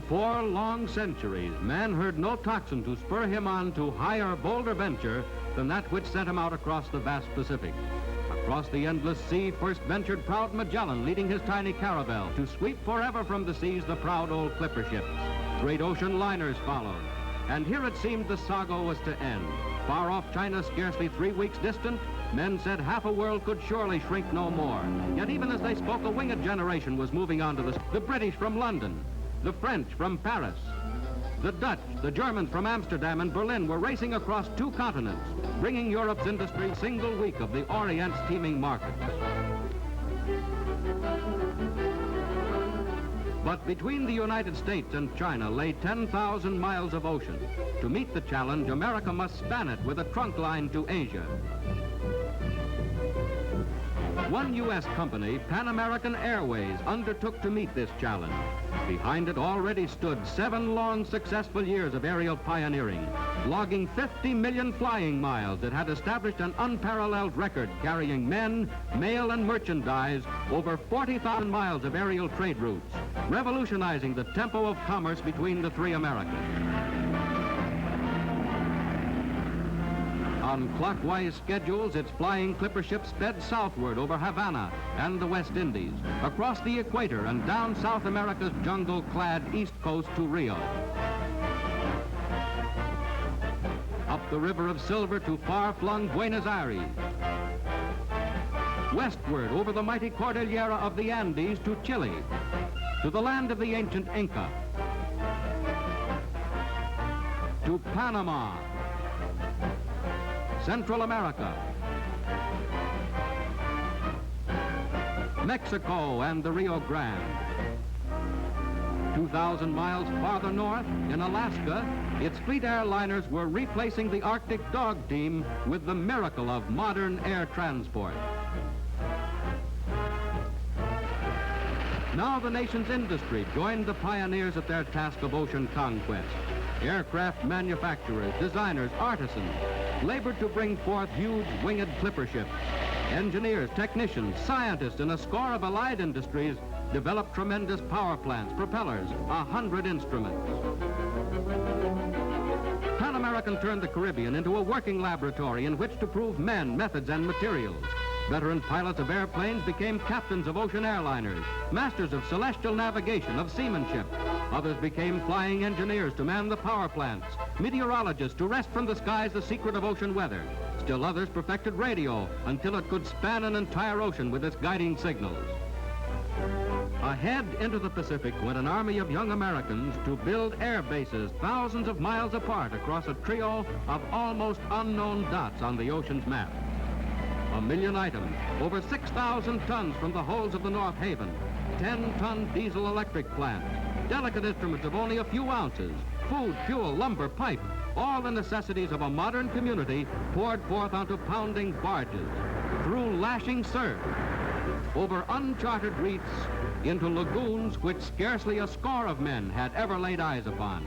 4 long centuries, man heard no tocsin to spur him on to higher, bolder venture than that which sent him out across the vast Pacific. Across the endless sea first ventured proud Magellan, leading his tiny caravel to sweep forever from the seas the proud old clipper ships. Great ocean liners followed, and here it seemed the saga was to end. Far off China, scarcely 3 weeks distant, men said half a world could surely shrink no more. Yet even as they spoke, a winged generation was moving on to the British from London, the French from Paris, the Dutch, the Germans from Amsterdam and Berlin were racing across 2 continents, bringing Europe's industry single week of the Orient's teeming markets. But between the United States and China lay 10,000 miles of ocean. To meet the challenge, America must span it with a trunk line to Asia. One U.S. company, Pan American Airways, undertook to meet this challenge. Behind it already stood 7 long, successful years of aerial pioneering, logging 50 million flying miles that had established an unparalleled record carrying men, mail, and merchandise over 40,000 miles of aerial trade routes, revolutionizing the tempo of commerce between the 3 Americas. On clockwise schedules, its flying clipper ships sped southward over Havana and the West Indies, across the equator and down South America's jungle-clad east coast to Rio. Up the River of Silver to far-flung Buenos Aires. Westward over the mighty Cordillera of the Andes to Chile, to the land of the ancient Inca, to Panama, Central America, Mexico and the Rio Grande. 2,000 miles farther north, in Alaska, its fleet airliners were replacing the Arctic dog team with the miracle of modern air transport. Now the nation's industry joined the pioneers at their task of ocean conquest. Aircraft manufacturers, designers, artisans labored to bring forth huge winged clipper ships. Engineers, technicians, scientists, and a score of allied industries developed tremendous power plants, propellers, 100 instruments. Pan American turned the Caribbean into a working laboratory in which to prove men, methods, and materials. Veteran pilots of airplanes became captains of ocean airliners, masters of celestial navigation, of seamanship. Others became flying engineers to man the power plants, meteorologists to wrest from the skies the secret of ocean weather. Still others perfected radio until it could span an entire ocean with its guiding signals. Ahead into the Pacific went an army of young Americans to build air bases thousands of miles apart across a trio of almost unknown dots on the ocean's map. 1 million items, over 6,000 tons from the holds of the North Haven, 10-ton diesel-electric plant, delicate instruments of only a few ounces, food, fuel, lumber, pipe, all the necessities of a modern community poured forth onto pounding barges, through lashing surf, over uncharted reefs, into lagoons which scarcely a score of men had ever laid eyes upon.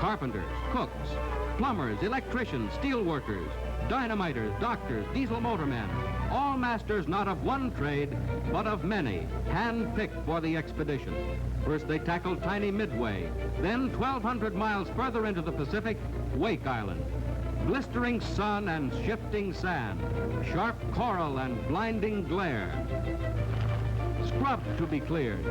Carpenters, cooks, plumbers, electricians, steel workers, dynamiters, doctors, diesel motormen, all masters not of one trade, but of many, hand-picked for the expedition. First they tackled tiny Midway, then 1,200 miles further into the Pacific, Wake Island. Blistering sun and shifting sand, sharp coral and blinding glare. Scrub to be cleared.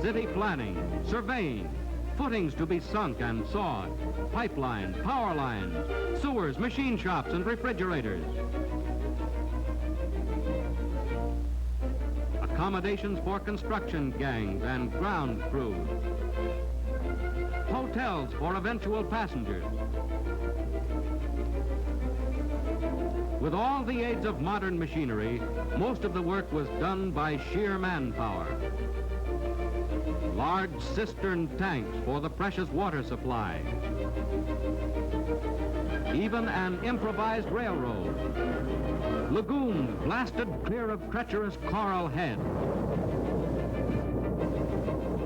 City planning, surveying, footings to be sunk and sawed, pipelines, power lines, sewers, machine shops, and refrigerators. Accommodations for construction gangs and ground crews. Hotels for eventual passengers. With all the aids of modern machinery, most of the work was done by sheer manpower. Large cistern tanks for the precious water supply. Even an improvised railroad. Lagoons blasted clear of treacherous coral heads.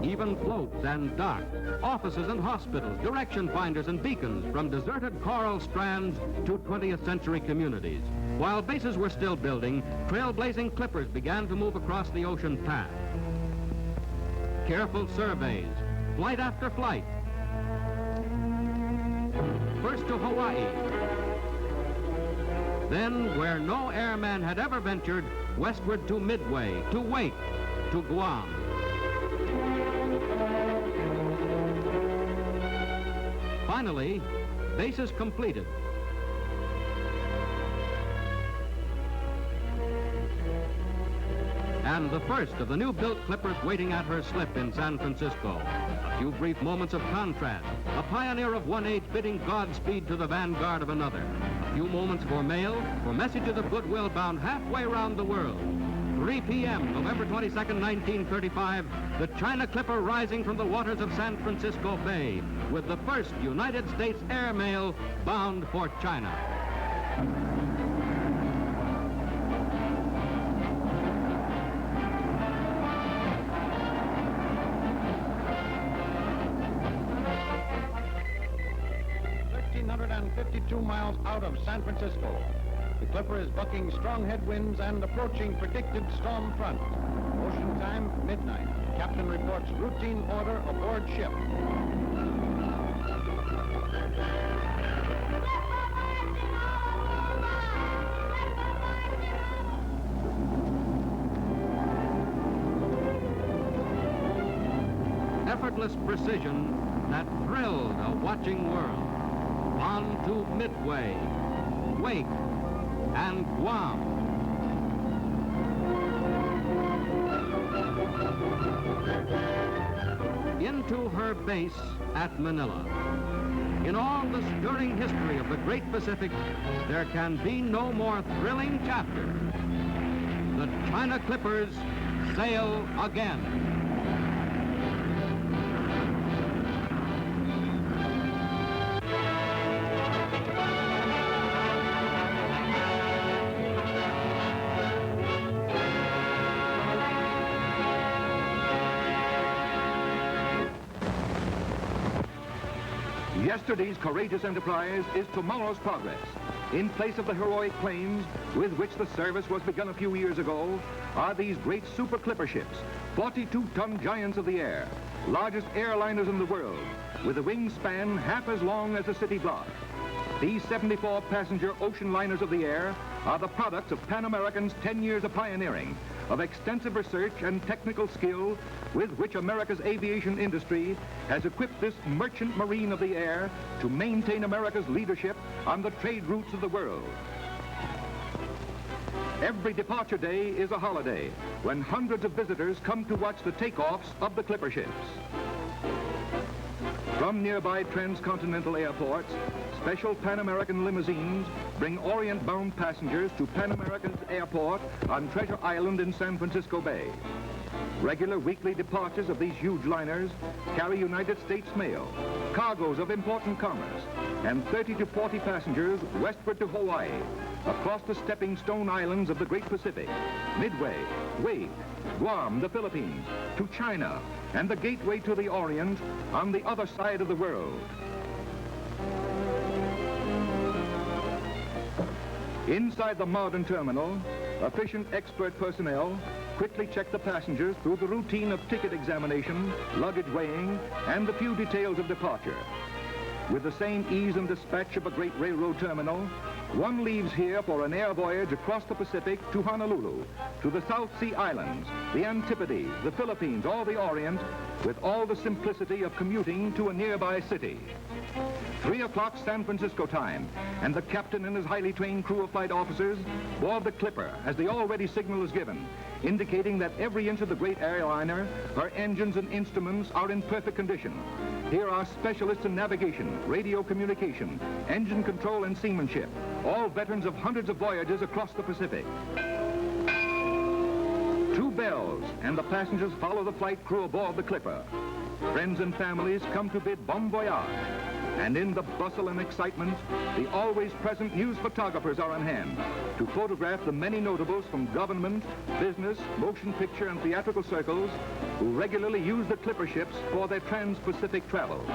even floats and docks, offices and hospitals, direction finders and beacons, from deserted coral strands to 20th century communities. While bases were still building, trailblazing clippers began to move across the ocean path. Careful surveys, flight after flight. First to Hawaii. Then, where no airman had ever ventured, westward to Midway, to Wake, to Guam. Finally, bases completed. And the first of the new-built clippers waiting at her slip in San Francisco. A few brief moments of contrast. A pioneer of one age bidding Godspeed to the vanguard of another. A few moments for mail, for messages of goodwill bound halfway around the world. 3 p.m., November 22nd, 1935, the China Clipper rising from the waters of San Francisco Bay with the first United States air mail bound for China. Miles out of San Francisco. The Clipper is bucking strong headwinds and approaching predicted storm front. Ocean time, midnight. Captain reports routine order aboard ship. Effortless precision that thrilled a watching world. On to Midway, Wake, and Guam. Into her base at Manila. In all the stirring history of the Great Pacific, there can be no more thrilling chapter. The China Clippers sail again. Yesterday's courageous enterprise is tomorrow's progress. In place of the heroic planes with which the service was begun a few years ago are these great super clipper ships, 42-ton giants of the air, largest airliners in the world, with a wingspan half as long as a city block. These 74-passenger ocean liners of the air are the products of Pan American's 10 years of pioneering, of extensive research and technical skill with which America's aviation industry has equipped this merchant marine of the air to maintain America's leadership on the trade routes of the world. Every departure day is a holiday when hundreds of visitors come to watch the takeoffs of the clipper ships. From nearby transcontinental airports, special Pan American limousines bring Orient-bound passengers to Pan American's airport on Treasure Island in San Francisco Bay. Regular weekly departures of these huge liners carry United States mail, cargoes of important commerce, and 30 to 40 passengers westward to Hawaii, across the stepping stone islands of the Great Pacific, Midway, Wake, Guam, the Philippines, to China, and the gateway to the Orient on the other side of the world. Inside the modern terminal, efficient expert personnel quickly check the passengers through the routine of ticket examination, luggage weighing, and the few details of departure. With the same ease and dispatch of a great railroad terminal, one leaves here for an air voyage across the Pacific to Honolulu, to the South Sea Islands, the Antipodes, the Philippines, or the Orient, with all the simplicity of commuting to a nearby city. 3 o'clock San Francisco time, and the captain and his highly trained crew of flight officers board the Clipper as the already signal is given, indicating that every inch of the great airliner, her engines and instruments are in perfect condition. Here are specialists in navigation, radio communication, engine control and seamanship, all veterans of hundreds of voyages across the Pacific. 2 bells, and the passengers follow the flight crew aboard the Clipper. Friends and families come to bid bon voyage. And in the bustle and excitement, the always present news photographers are on hand to photograph the many notables from government, business, motion picture, and theatrical circles who regularly use the clipper ships for their trans-Pacific travels.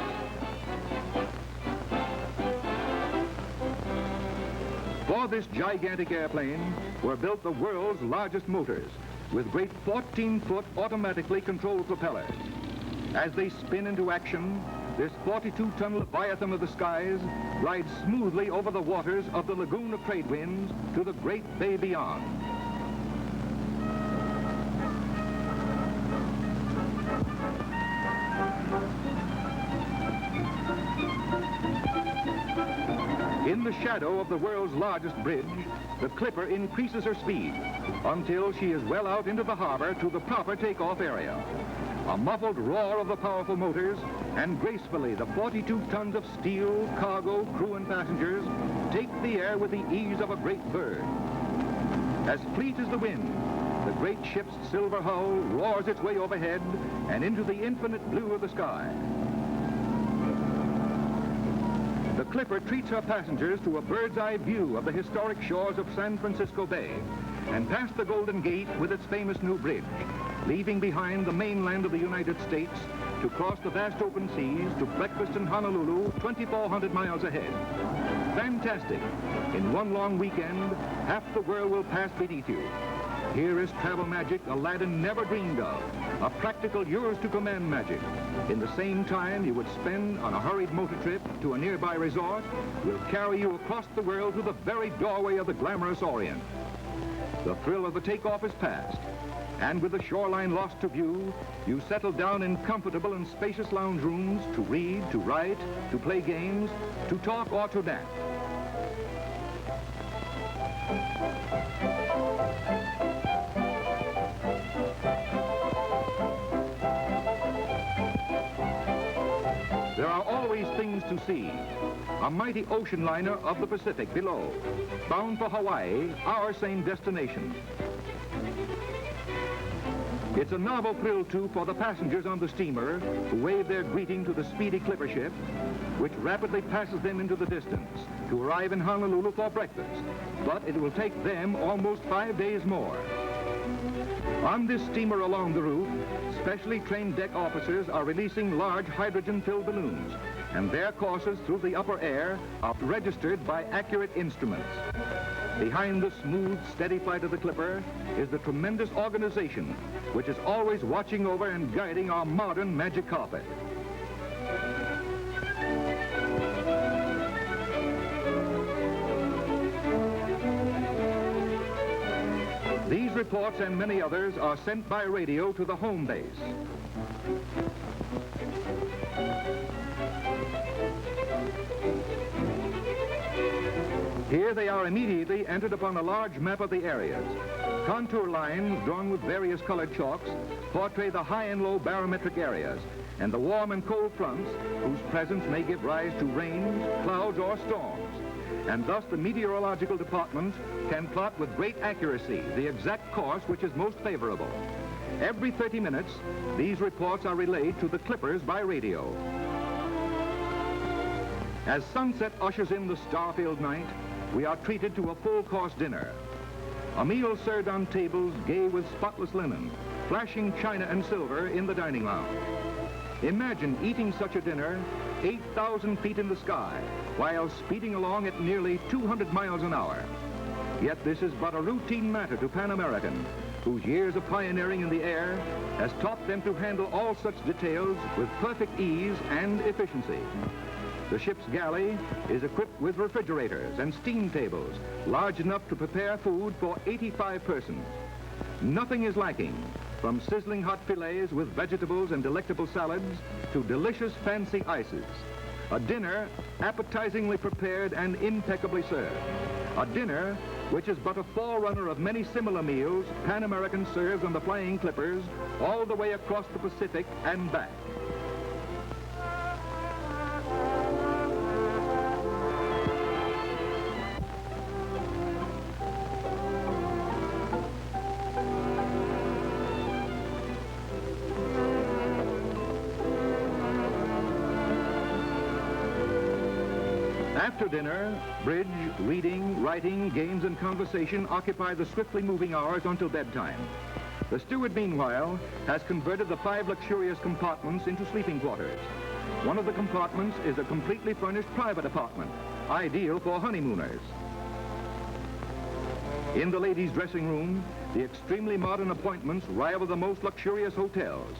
For this gigantic airplane were built the world's largest motors with great 14-foot automatically controlled propellers. As they spin into action, this 42-ton Leviathan of the skies glides smoothly over the waters of the lagoon of trade winds to the great bay beyond. In the shadow of the world's largest bridge, the Clipper increases her speed until she is well out into the harbor to the proper takeoff area. A muffled roar of the powerful motors, and gracefully the 42 tons of steel, cargo, crew, and passengers take the air with the ease of a great bird. As fleet as the wind, the great ship's silver hull roars its way overhead and into the infinite blue of the sky. The Clipper treats her passengers to a bird's-eye view of the historic shores of San Francisco Bay and past the Golden Gate with its famous new bridge, leaving behind the mainland of the United States to cross the vast open seas to breakfast in Honolulu 2,400 miles ahead. Fantastic! In one long weekend, half the world will pass beneath you. Here is travel magic Aladdin never dreamed of, a practical yours-to-command magic. In the same time you would spend on a hurried motor trip to a nearby resort, will carry you across the world to the very doorway of the glamorous Orient. The thrill of the takeoff is past, and with the shoreline lost to view, you settle down in comfortable and spacious lounge rooms to read, to write, to play games, to talk, or to nap. There are always things to see. A mighty ocean liner of the Pacific below, bound for Hawaii, our same destination. It's a novel thrill, too, for the passengers on the steamer who wave their greeting to the speedy clipper ship, which rapidly passes them into the distance to arrive in Honolulu for breakfast. But it will take them almost 5 days more. On this steamer along the route, specially trained deck officers are releasing large hydrogen-filled balloons, and their courses through the upper air are registered by accurate instruments. Behind the smooth, steady flight of the Clipper is the tremendous organization which is always watching over and guiding our modern magic carpet. These reports and many others are sent by radio to the home base. Here they are immediately entered upon a large map of the areas. Contour lines drawn with various colored chalks portray the high and low barometric areas and the warm and cold fronts whose presence may give rise to rains, clouds, or storms. And thus the meteorological department can plot with great accuracy the exact course which is most favorable. Every 30 minutes, these reports are relayed to the Clippers by radio. As sunset ushers in the star-filled night, we are treated to a full-course dinner. A meal served on tables gay with spotless linen, flashing china and silver in the dining lounge. Imagine eating such a dinner 8,000 feet in the sky while speeding along at nearly 200 miles an hour. Yet this is but a routine matter to Pan American, whose years of pioneering in the air has taught them to handle all such details with perfect ease and efficiency. The ship's galley is equipped with refrigerators and steam tables large enough to prepare food for 85 persons. Nothing is lacking, from sizzling hot fillets with vegetables and delectable salads to delicious fancy ices. A dinner appetizingly prepared and impeccably served. A dinner which is but a forerunner of many similar meals Pan American serves on the Flying Clippers all the way across the Pacific and back. After dinner, bridge, reading, writing, games, and conversation occupy the swiftly moving hours until bedtime. The steward, meanwhile, has converted the 5 luxurious compartments into sleeping quarters. One of the compartments is a completely furnished private apartment, ideal for honeymooners. In the ladies' dressing room, the extremely modern appointments rival the most luxurious hotels.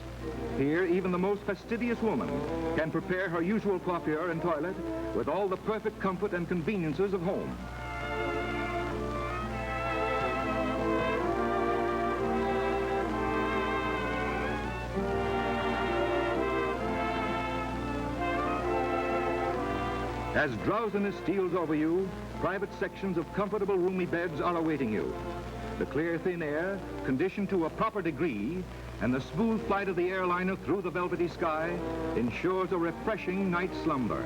Here, even the most fastidious woman can prepare her usual coiffure and toilet with all the perfect comfort and conveniences of home. As drowsiness steals over you, private sections of comfortable roomy beds are awaiting you. The clear, thin air, conditioned to a proper degree, and the smooth flight of the airliner through the velvety sky ensures a refreshing night's slumber.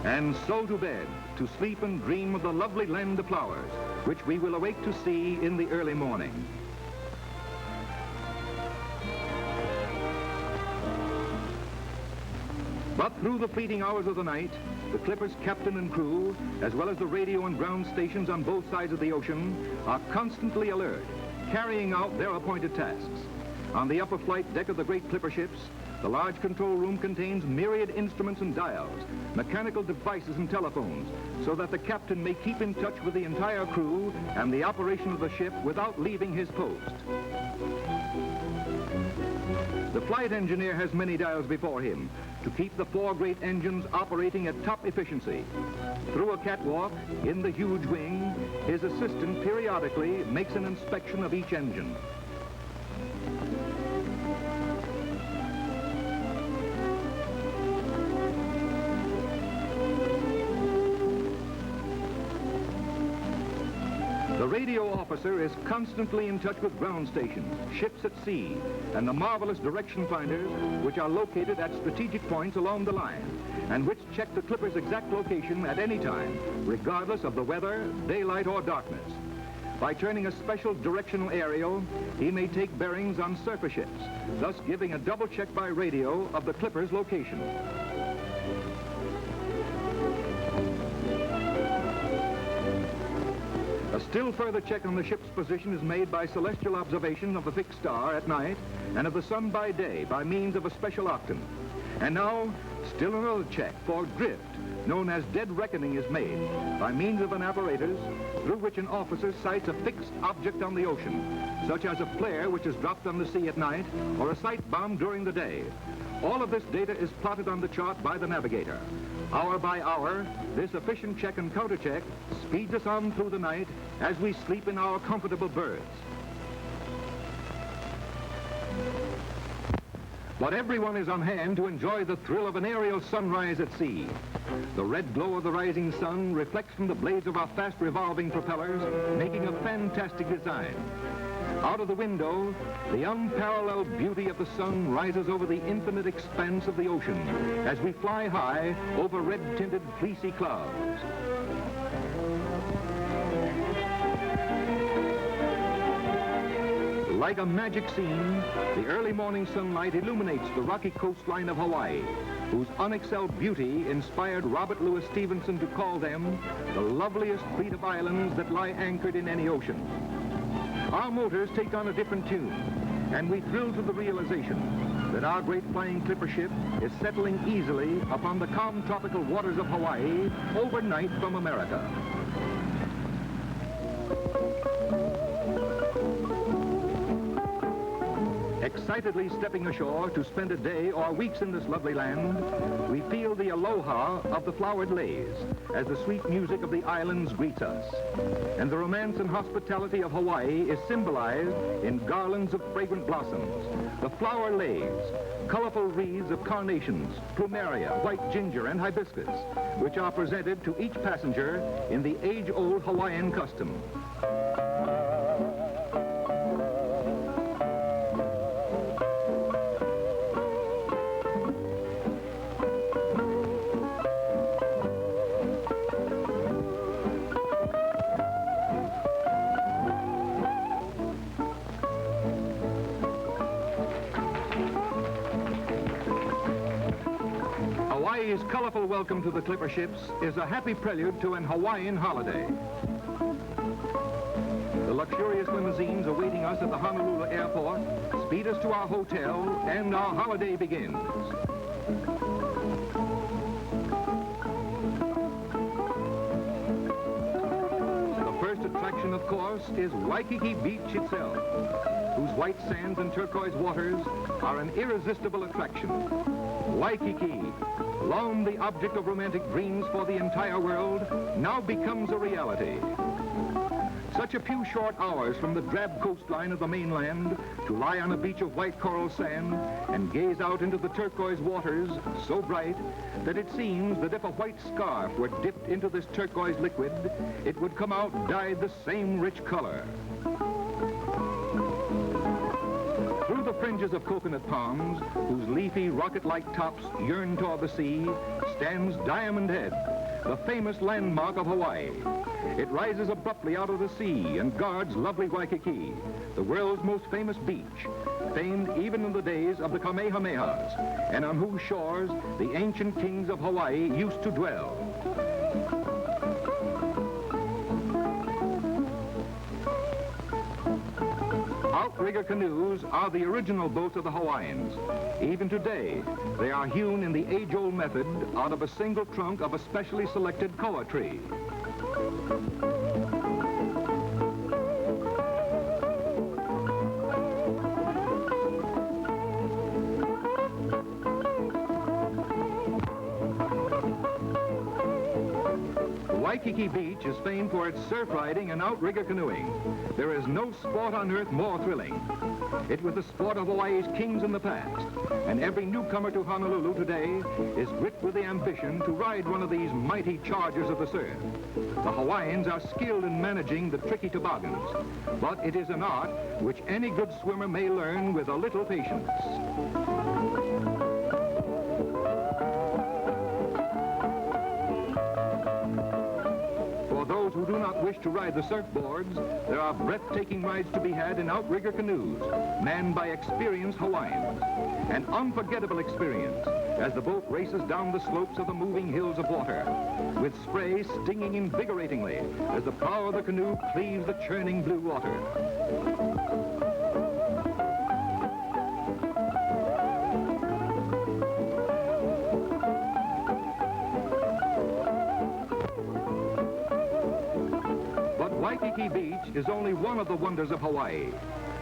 And so to bed, to sleep and dream of the lovely land of flowers, which we will awake to see in the early morning. But through the fleeting hours of the night, the Clipper's captain and crew, as well as the radio and ground stations on both sides of the ocean, are constantly alert, carrying out their appointed tasks. On the upper flight deck of the great Clipper ships, the large control room contains myriad instruments and dials, mechanical devices and telephones, so that the captain may keep in touch with the entire crew and the operation of the ship without leaving his post. The flight engineer has many dials before him to keep the 4 great engines operating at top efficiency. Through a catwalk in the huge wing, his assistant periodically makes an inspection of each engine. The radio officer is constantly in touch with ground stations, ships at sea, and the marvelous direction finders which are located at strategic points along the line and which check the Clipper's exact location at any time, regardless of the weather, daylight, or darkness. By turning a special directional aerial, he may take bearings on surface ships, thus giving a double check by radio of the Clipper's location. A still further check on the ship's position is made by celestial observation of the fixed star at night and of the sun by day by means of a special octant. And now, still another check for drift, known as dead reckoning, is made by means of an apparatus through which an officer sights a fixed object on the ocean, such as a flare which is dropped on the sea at night or a sight bomb during the day. All of this data is plotted on the chart by the navigator. Hour by hour, this efficient check and counter-check speeds us on through the night as we sleep in our comfortable berths. But everyone is on hand to enjoy the thrill of an aerial sunrise at sea. The red glow of the rising sun reflects from the blades of our fast revolving propellers, making a fantastic design. Out of the window, the unparalleled beauty of the sun rises over the infinite expanse of the ocean as we fly high over red-tinted fleecy clouds. Like a magic scene, the early morning sunlight illuminates the rocky coastline of Hawaii, whose unexcelled beauty inspired Robert Louis Stevenson to call them the loveliest fleet of islands that lie anchored in any ocean. Our motors take on a different tune, and we thrill to the realization that our great flying clipper ship is settling easily upon the calm tropical waters of Hawaii overnight from America. Excitedly stepping ashore to spend a day or weeks in this lovely land, we feel the aloha of the flowered leis as the sweet music of the islands greets us. And the romance and hospitality of Hawaii is symbolized in garlands of fragrant blossoms, the flower leis, colorful wreaths of carnations, plumeria, white ginger, and hibiscus, which are presented to each passenger in the age-old Hawaiian custom. Hawaii's colorful welcome to the clipper ships is a happy prelude to an Hawaiian holiday. The luxurious limousines awaiting us at the Honolulu airport speed us to our hotel, and our holiday begins. The first attraction, of course, is Waikiki Beach itself, whose white sands and turquoise waters are an irresistible attraction. Waikiki, long the object of romantic dreams for the entire world, now becomes a reality. Such a few short hours from the drab coastline of the mainland to lie on a beach of white coral sand and gaze out into the turquoise waters so bright that it seems that if a white scarf were dipped into this turquoise liquid, it would come out dyed the same rich color. Through the fringes of coconut palms, whose leafy rocket-like tops yearn toward the sea, stands Diamond Head, the famous landmark of Hawaii. It rises abruptly out of the sea and guards lovely Waikiki, the world's most famous beach, famed even in the days of the Kamehamehas, and on whose shores the ancient kings of Hawaii used to dwell. Outrigger canoes are the original boats of the Hawaiians. Even today, they are hewn in the age-old method out of a single trunk of a specially selected koa tree. Waikiki Beach is famed for its surf riding and outrigger canoeing. There is no sport on earth more thrilling. It was the sport of Hawaii's kings in the past, and every newcomer to Honolulu today is gripped with the ambition to ride one of these mighty chargers of the surf. The Hawaiians are skilled in managing the tricky toboggans, but it is an art which any good swimmer may learn with a little patience. Who do not wish to ride the surfboards, there are breathtaking rides to be had in outrigger canoes, manned by experienced Hawaiians. An unforgettable experience as the boat races down the slopes of the moving hills of water, with spray stinging invigoratingly as the prow of the canoe cleaves the churning blue water. Waikiki Beach is only one of the wonders of Hawaii.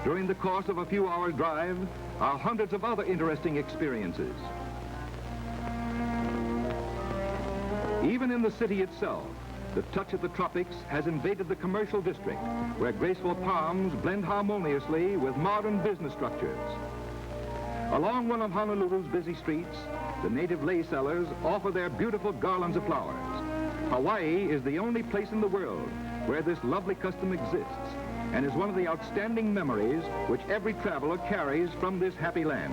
During the course of a few hours' drive are hundreds of other interesting experiences. Even in the city itself, the touch of the tropics has invaded the commercial district, where graceful palms blend harmoniously with modern business structures. Along one of Honolulu's busy streets, the native lei sellers offer their beautiful garlands of flowers. Hawaii is the only place in the world where this lovely custom exists, and is one of the outstanding memories which every traveler carries from this happy land.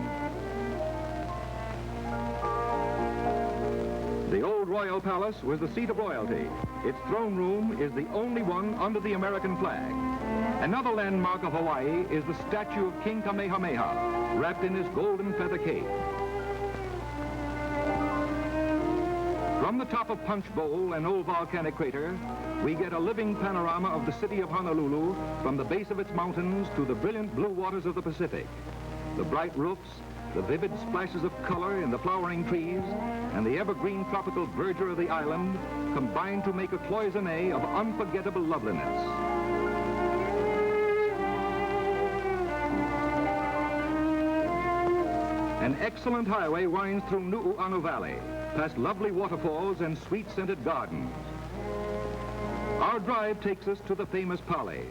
The old royal palace was the seat of royalty. Its throne room is the only one under the American flag. Another landmark of Hawaii is the statue of King Kamehameha, wrapped in his golden feather cape. From the top of Punch Bowl, an old volcanic crater, we get a living panorama of the city of Honolulu from the base of its mountains to the brilliant blue waters of the Pacific. The bright roofs, the vivid splashes of color in the flowering trees, and the evergreen tropical verdure of the island combine to make a cloisonne of unforgettable loveliness. An excellent highway winds through Nu'uanu Valley, past lovely waterfalls and sweet-scented gardens. Our drive takes us to the famous Pali.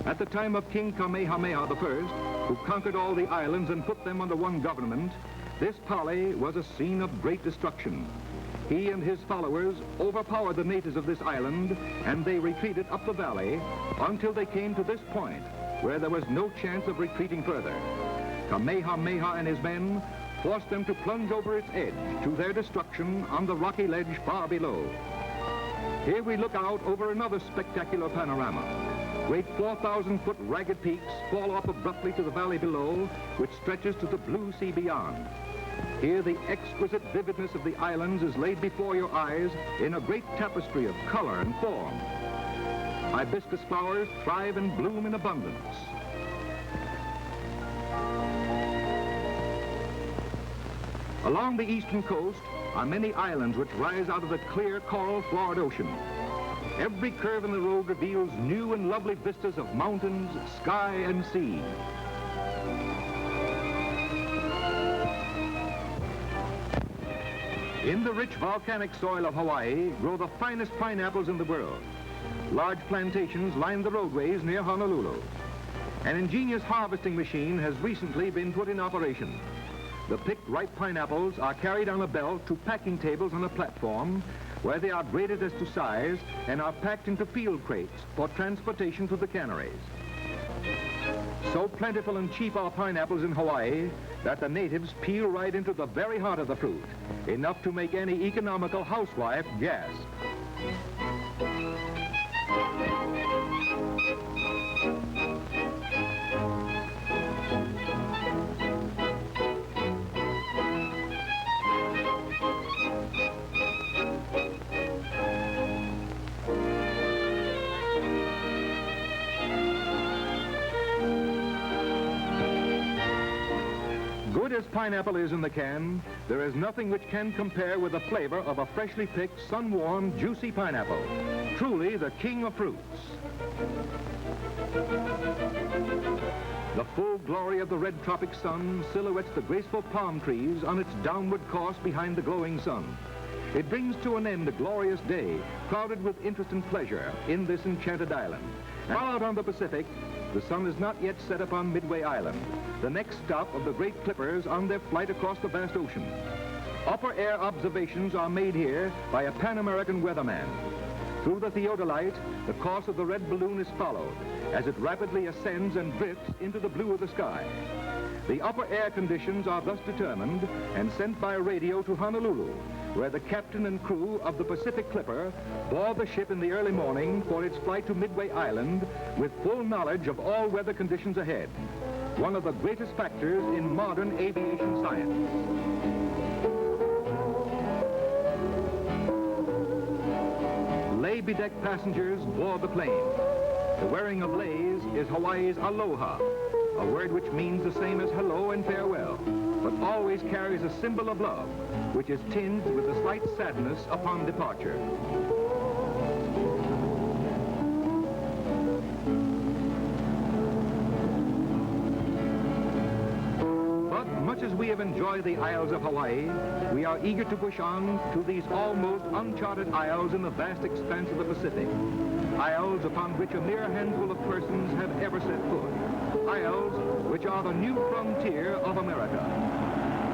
At the time of King Kamehameha I, who conquered all the islands and put them under one government, this Pali was a scene of great destruction. He and his followers overpowered the natives of this island, and they retreated up the valley until they came to this point, where there was no chance of retreating further. Kamehameha and his men forced them to plunge over its edge to their destruction on the rocky ledge far below. Here we look out over another spectacular panorama. Great 4,000-foot ragged peaks fall off abruptly to the valley below, which stretches to the blue sea beyond. Here the exquisite vividness of the islands is laid before your eyes in a great tapestry of color and form. Hibiscus flowers thrive and bloom in abundance. Along the eastern coast are many islands which rise out of the clear coral-flowered ocean. Every curve in the road reveals new and lovely vistas of mountains, sky, and sea. In the rich volcanic soil of Hawaii grow the finest pineapples in the world. Large plantations line the roadways near Honolulu. An ingenious harvesting machine has recently been put in operation. The picked ripe pineapples are carried on a belt to packing tables on a platform where they are graded as to size and are packed into field crates for transportation to the canneries. So plentiful and cheap are pineapples in Hawaii that the natives peel right into the very heart of the fruit, enough to make any economical housewife gasp. Good as pineapple is in the can, there is nothing which can compare with the flavor of a freshly picked, sun-warmed, juicy pineapple. Truly the king of fruits. The full glory of the red tropic sun silhouettes the graceful palm trees on its downward course behind the glowing sun. It brings to an end a glorious day, crowded with interest and pleasure in this enchanted island. While out on the Pacific, the sun is not yet set upon Midway Island, the next stop of the great clippers on their flight across the vast ocean. Upper air observations are made here by a Pan-American weatherman. Through the theodolite, the course of the red balloon is followed as it rapidly ascends and drifts into the blue of the sky. The upper air conditions are thus determined and sent by radio to Honolulu, where the captain and crew of the Pacific Clipper board the ship in the early morning for its flight to Midway Island with full knowledge of all weather conditions ahead. One of the greatest factors in modern aviation science. Lei-bedecked passengers board the plane. The wearing of leis is Hawaii's aloha, a word which means the same as hello and farewell, but always carries a symbol of love, which is tinged with a slight sadness upon departure. But much as we have enjoyed the Isles of Hawaii, we are eager to push on to these almost uncharted isles in the vast expanse of the Pacific. Isles upon which a mere handful of persons have ever set foot. Isles which are the new frontier of America.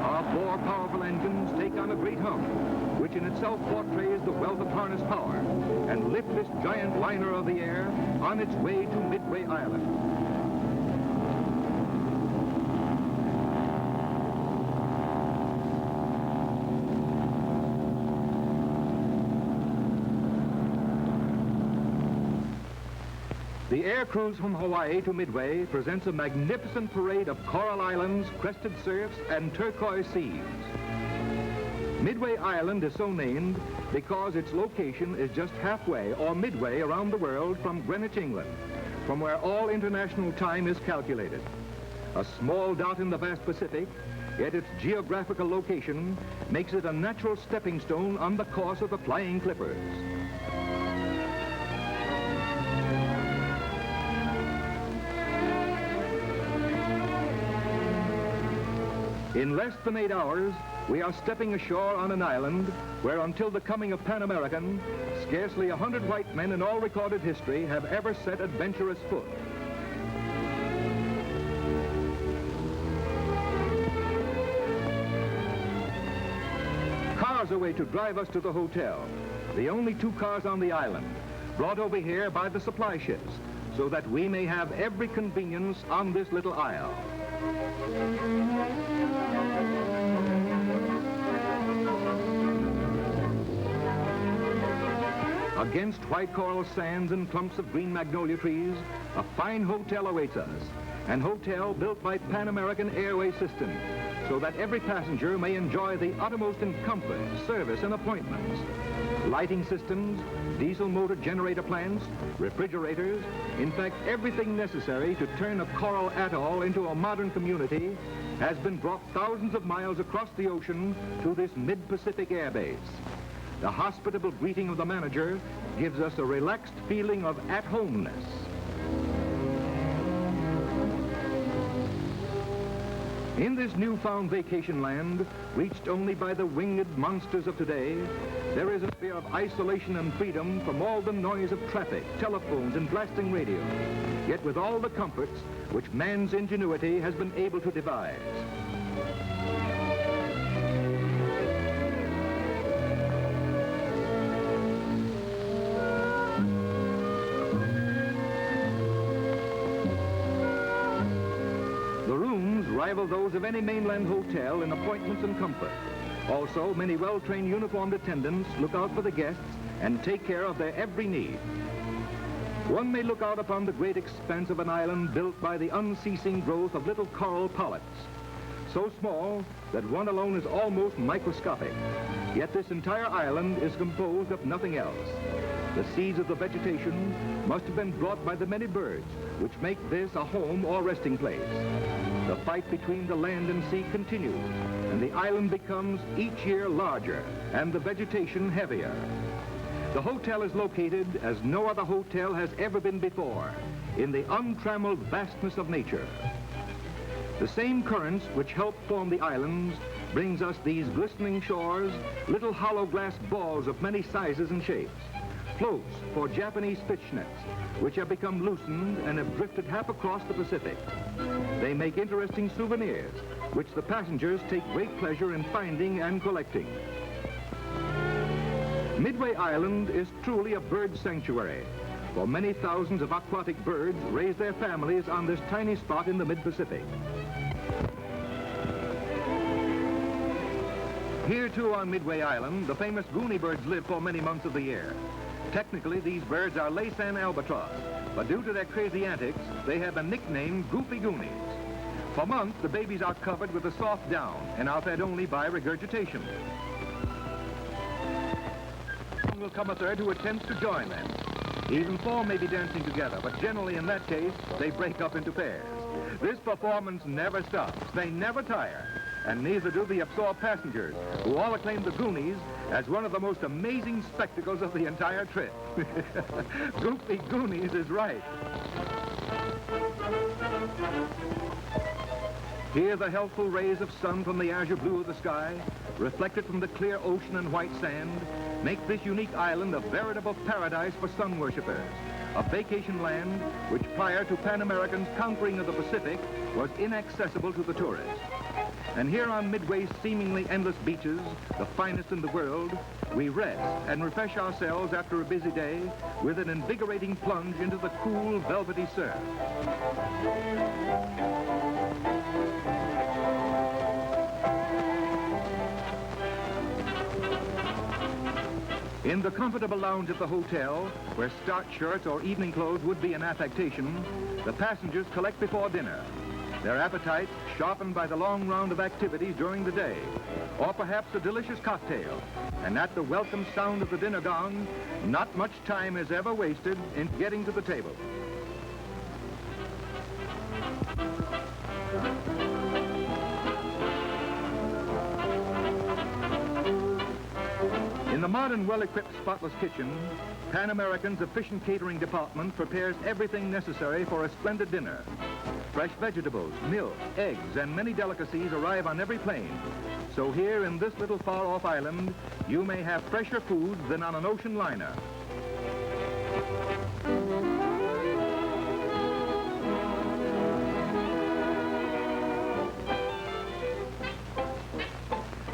Our four powerful engines take on a great hum, which in itself portrays the wealth of harness power, and lift this giant liner of the air on its way to Midway Island. The air cruise from Hawaii to Midway presents a magnificent parade of coral islands, crested surfs, and turquoise seas. Midway Island is so named because its location is just halfway or midway around the world from Greenwich, England, from where all international time is calculated. A small dot in the vast Pacific, yet its geographical location makes it a natural stepping stone on the course of the flying clippers. In less than 8 hours, we are stepping ashore on an island where, until the coming of Pan American, scarcely 100 white men in all recorded history have ever set adventurous foot. Cars away to drive us to the hotel, the only 2 cars on the island, brought over here by the supply ships, so that we may have every convenience on this little isle. Against white coral sands and clumps of green magnolia trees, a fine hotel awaits us. An hotel built by Pan American Airway System, so that every passenger may enjoy the uttermost in comfort, service, and appointments. Lighting systems, diesel motor generator plants, refrigerators, in fact, everything necessary to turn a coral atoll into a modern community has been brought thousands of miles across the ocean to this mid-Pacific airbase. The hospitable greeting of the manager gives us a relaxed feeling of at-homeness. In this newfound vacation land, reached only by the winged monsters of today, there is a sphere of isolation and freedom from all the noise of traffic, telephones, and blasting radio, yet with all the comforts which man's ingenuity has been able to devise. Rival those of any mainland hotel in appointments and comfort. Also, many well-trained uniformed attendants look out for the guests and take care of their every need. One may look out upon the great expanse of an island built by the unceasing growth of little coral polyps, so small that one alone is almost microscopic. Yet this entire island is composed of nothing else. The seeds of the vegetation must have been brought by the many birds, which make this a home or resting place. The fight between the land and sea continues, and the island becomes each year larger and the vegetation heavier. The hotel is located as no other hotel has ever been before, in the untrammeled vastness of nature. The same currents which help form the islands brings us these glistening shores, little hollow glass balls of many sizes and shapes, floats for Japanese fish nets, which have become loosened and have drifted half across the Pacific. They make interesting souvenirs, which the passengers take great pleasure in finding and collecting. Midway Island is truly a bird sanctuary, for many thousands of aquatic birds raise their families on this tiny spot in the mid-Pacific. Here, too, on Midway Island, the famous goonie birds live for many months of the year. Technically, these birds are Laysan albatross, but due to their crazy antics, they have been nicknamed Goofy Goonies. For months, the babies are covered with a soft down and are fed only by regurgitation. Will come a third who attempts to join them. Even four may be dancing together, but generally in that case, they break up into pairs. This performance never stops. They never tire. And neither do the absorbed passengers, who all acclaim the Goonies as one of the most amazing spectacles of the entire trip. Goofy Goonies is right. Here, the healthful rays of sun from the azure blue of the sky, reflected from the clear ocean and white sand, make this unique island a veritable paradise for sun worshippers, a vacation land which prior to Pan American's conquering of the Pacific was inaccessible to the tourist. And here on Midway's seemingly endless beaches, the finest in the world, we rest and refresh ourselves after a busy day with an invigorating plunge into the cool, velvety surf. In the comfortable lounge at the hotel, where starch shirts or evening clothes would be an affectation, the passengers collect before dinner, their appetites sharpened by the long round of activities during the day, or perhaps a delicious cocktail. And at the welcome sound of the dinner gong, not much time is ever wasted in getting to the table. In the modern, well-equipped, spotless kitchen, Pan American's efficient catering department prepares everything necessary for a splendid dinner. Fresh vegetables, milk, eggs, and many delicacies arrive on every plane. So here in this little far-off island, you may have fresher foods than on an ocean liner.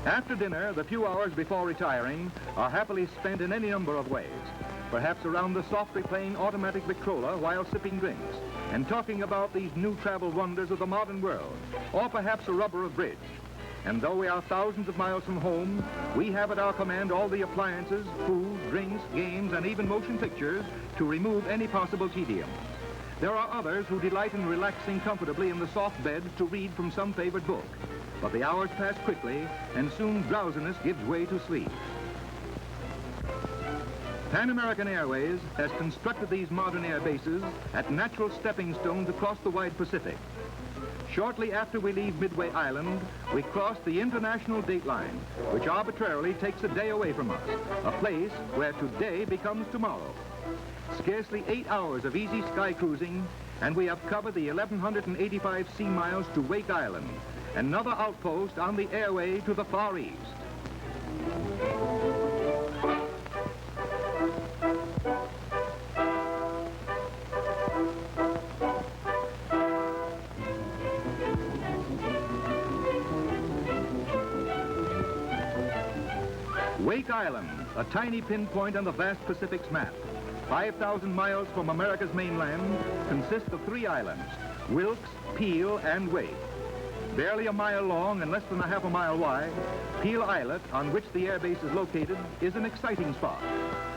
After dinner, the few hours before retiring are happily spent in any number of ways. Perhaps around the softly playing automatic Victrola while sipping drinks and talking about these new travel wonders of the modern world, or perhaps a rubber of bridge. And though we are thousands of miles from home, we have at our command all the appliances, food, drinks, games, and even motion pictures to remove any possible tedium. There are others who delight in relaxing comfortably in the soft beds to read from some favorite book. But the hours pass quickly, and soon drowsiness gives way to sleep. Pan American Airways has constructed these modern air bases at natural stepping stones across the wide Pacific. Shortly after we leave Midway Island, we cross the international date line, which arbitrarily takes a day away from us, a place where today becomes tomorrow. Scarcely 8 hours of easy sky cruising, and we have covered the 1,185 sea miles to Wake Island, another outpost on the airway to the Far East. Wake Island, a tiny pinpoint on the vast Pacific's map, 5,000 miles from America's mainland, consists of 3 islands, Wilkes, Peel, and Wake. Barely a mile long and less than a half a mile wide, Peel Islet, on which the airbase is located, is an exciting spot,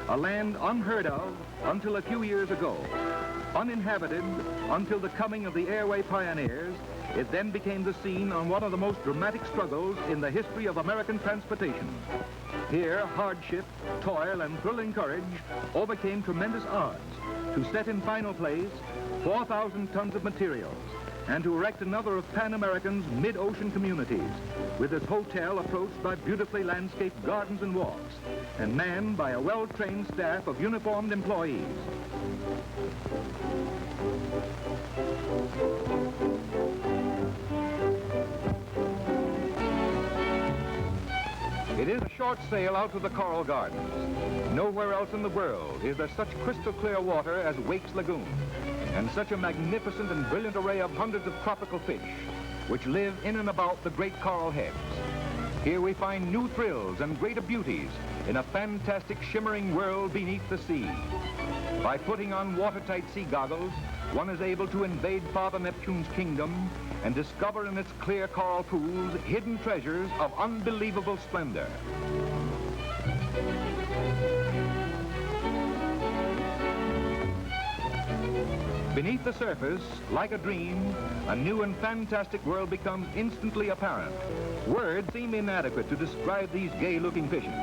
a land unheard of until a few years ago. Uninhabited until the coming of the airway pioneers, it then became the scene on one of the most dramatic struggles in the history of American transportation. Here, hardship, toil, and thrilling courage overcame tremendous odds to set in final place 4,000 tons of materials and to erect another of Pan American's mid-ocean communities, with its hotel approached by beautifully landscaped gardens and walks, and manned by a well-trained staff of uniformed employees. It is a short sail out to the coral gardens. Nowhere else in the world is there such crystal clear water as Wake's Lagoon, and such a magnificent and brilliant array of hundreds of tropical fish, which live in and about the great coral heads. Here we find new thrills and greater beauties in a fantastic shimmering world beneath the sea. By putting on watertight sea goggles, one is able to invade Father Neptune's kingdom and discover in its clear coral pools hidden treasures of unbelievable splendor. Beneath the surface, like a dream, a new and fantastic world becomes instantly apparent. Words seem inadequate to describe these gay-looking fishes.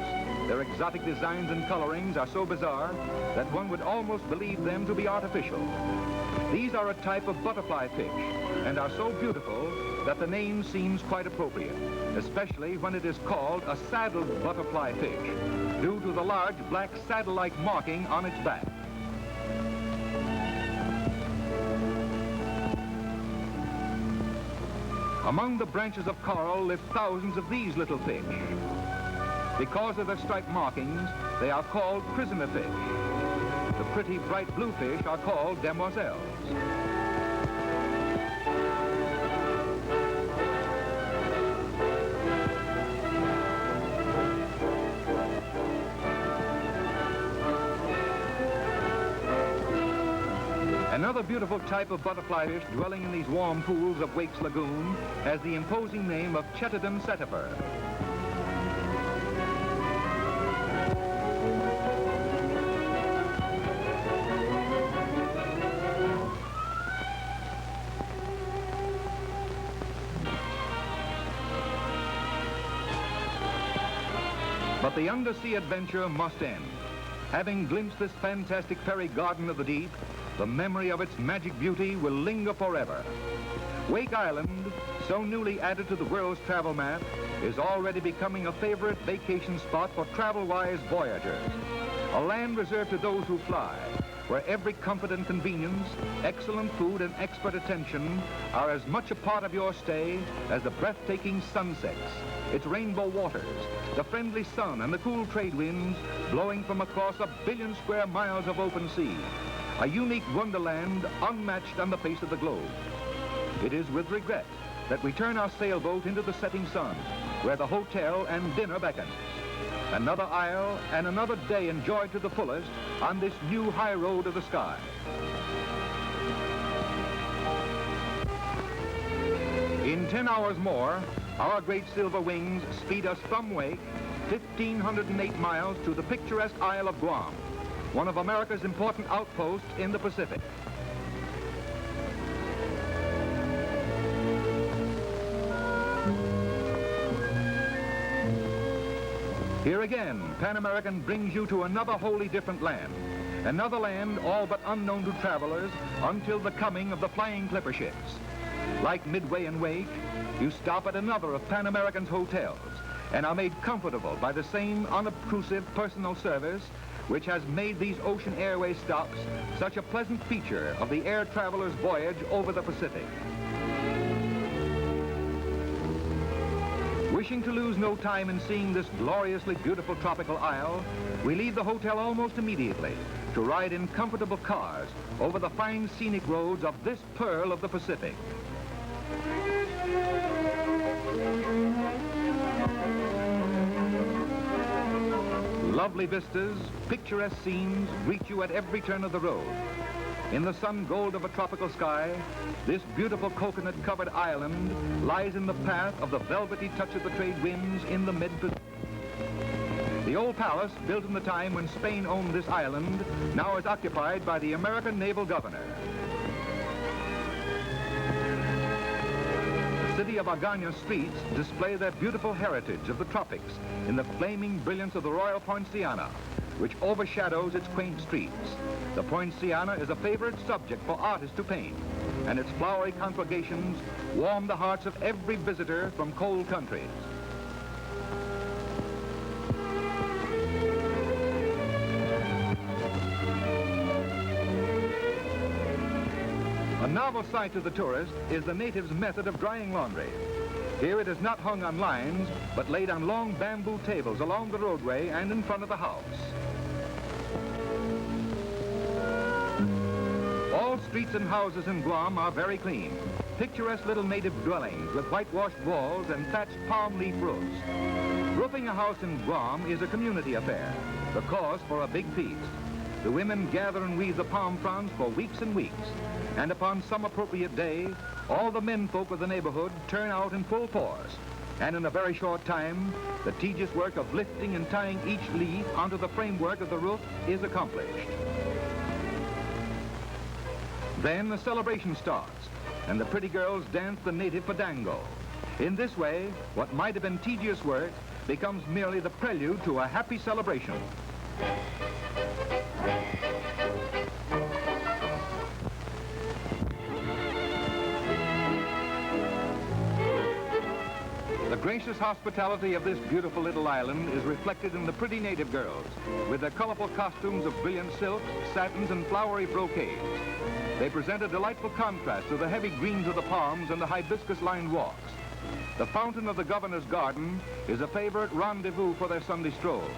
Their exotic designs and colorings are so bizarre that one would almost believe them to be artificial. These are a type of butterfly fish and are so beautiful that the name seems quite appropriate, especially when it is called a saddled butterfly fish, due to the large black saddle-like marking on its back. Among the branches of coral live thousands of these little fish. Because of their striped markings, they are called prisoner fish. The pretty bright blue fish are called demoiselles. Another beautiful type of butterfly fish dwelling in these warm pools of Wake's Lagoon has the imposing name of Chetodon setifer. But the undersea adventure must end. Having glimpsed this fantastic fairy garden of the deep, the memory of its magic beauty will linger forever. Wake Island, so newly added to the world's travel map, is already becoming a favorite vacation spot for travel-wise voyagers. A land reserved to those who fly, where every comfort and convenience, excellent food and expert attention are as much a part of your stay as the breathtaking sunsets, its rainbow waters, the friendly sun and the cool trade winds blowing from across 1 billion square miles of open sea. A unique wonderland unmatched on the face of the globe. It is with regret that we turn our sailboat into the setting sun, where the hotel and dinner beckon. Another isle and another day enjoyed to the fullest on this new high road of the sky. In 10 hours more, our great silver wings speed us from Wake 1,508 miles to the picturesque Isle of Guam, one of America's important outposts in the Pacific. Here again, Pan American brings you to another wholly different land. Another land all but unknown to travelers until the coming of the flying clipper ships. Like Midway and Wake, you stop at another of Pan American's hotels and are made comfortable by the same unobtrusive personal service which has made these ocean airway stops such a pleasant feature of the air traveler's voyage over the Pacific. Wishing to lose no time in seeing this gloriously beautiful tropical isle, we leave the hotel almost immediately to ride in comfortable cars over the fine scenic roads of this pearl of the Pacific. Lovely vistas, picturesque scenes greet you at every turn of the road. In the sun gold of a tropical sky, this beautiful coconut-covered island lies in the path of the velvety touch of the trade winds in the mid-Pacific. The old palace, built in the time when Spain owned this island, now is occupied by the American naval governor. The city of Agana's streets display their beautiful heritage of the tropics in the flaming brilliance of the Royal Poinciana, which overshadows its quaint streets. The Poinciana is a favorite subject for artists to paint, and its flowery conflagrations warm the hearts of every visitor from cold countries. A novel sight to the tourist is the natives' method of drying laundry. Here it is not hung on lines, but laid on long bamboo tables along the roadway and in front of the house. All streets and houses in Guam are very clean. Picturesque little native dwellings with whitewashed walls and thatched palm leaf roofs. Roofing a house in Guam is a community affair, the cause for a big feast. The women gather and weave the palm fronds for weeks and weeks, and upon some appropriate day, all the menfolk of the neighborhood turn out in full force, and in a very short time, the tedious work of lifting and tying each leaf onto the framework of the roof is accomplished. Then the celebration starts, and the pretty girls dance the native fandango. In this way, what might have been tedious work becomes merely the prelude to a happy celebration. The gracious hospitality of this beautiful little island is reflected in the pretty native girls, with their colorful costumes of brilliant silks, satins, and flowery brocades. They present a delightful contrast to the heavy greens of the palms and the hibiscus-lined walks. The fountain of the governor's garden is a favorite rendezvous for their Sunday stroll.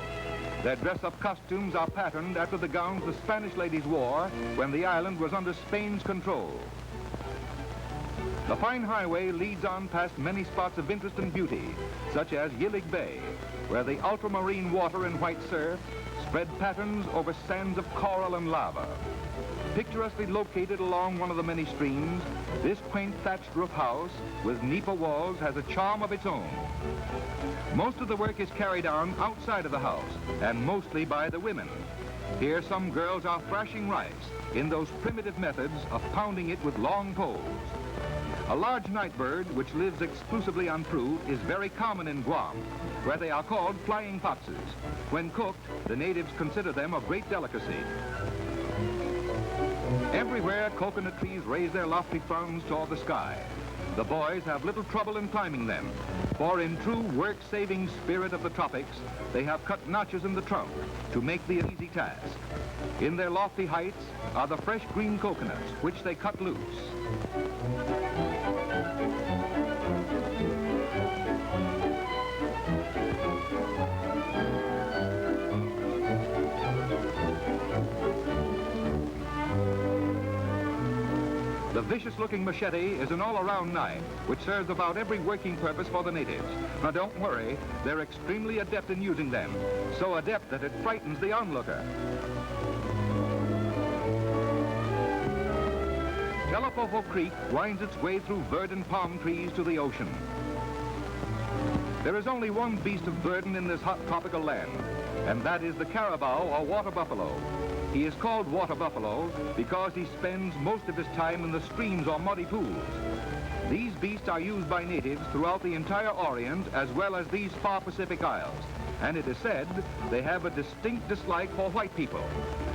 Their dress-up costumes are patterned after the gowns the Spanish ladies wore when the island was under Spain's control. The fine highway leads on past many spots of interest and beauty, such as Yilig Bay, where the ultramarine water and white surf spread patterns over sands of coral and lava. Picturesquely located along one of the many streams, this quaint thatched roof house with nipa walls has a charm of its own. Most of the work is carried on outside of the house, and mostly by the women. Here some girls are thrashing rice in those primitive methods of pounding it with long poles. A large night bird, which lives exclusively on fruit, is very common in Guam, where they are called flying foxes. When cooked, the natives consider them a great delicacy. Everywhere, coconut trees raise their lofty fronds toward the sky. The boys have little trouble in climbing them, for in true work-saving spirit of the tropics, they have cut notches in the trunk to make the easy task. In their lofty heights are the fresh green coconuts, which they cut loose. The vicious-looking machete is an all-around knife, which serves about every working purpose for the natives. Now, don't worry, they're extremely adept in using them, so adept that it frightens the onlooker. Telefofo Creek winds its way through verdant palm trees to the ocean. There is only one beast of burden in this hot tropical land, and that is the carabao or water buffalo. He is called water buffalo because he spends most of his time in the streams or muddy pools. These beasts are used by natives throughout the entire Orient as well as these far Pacific Isles, and it is said they have a distinct dislike for white people.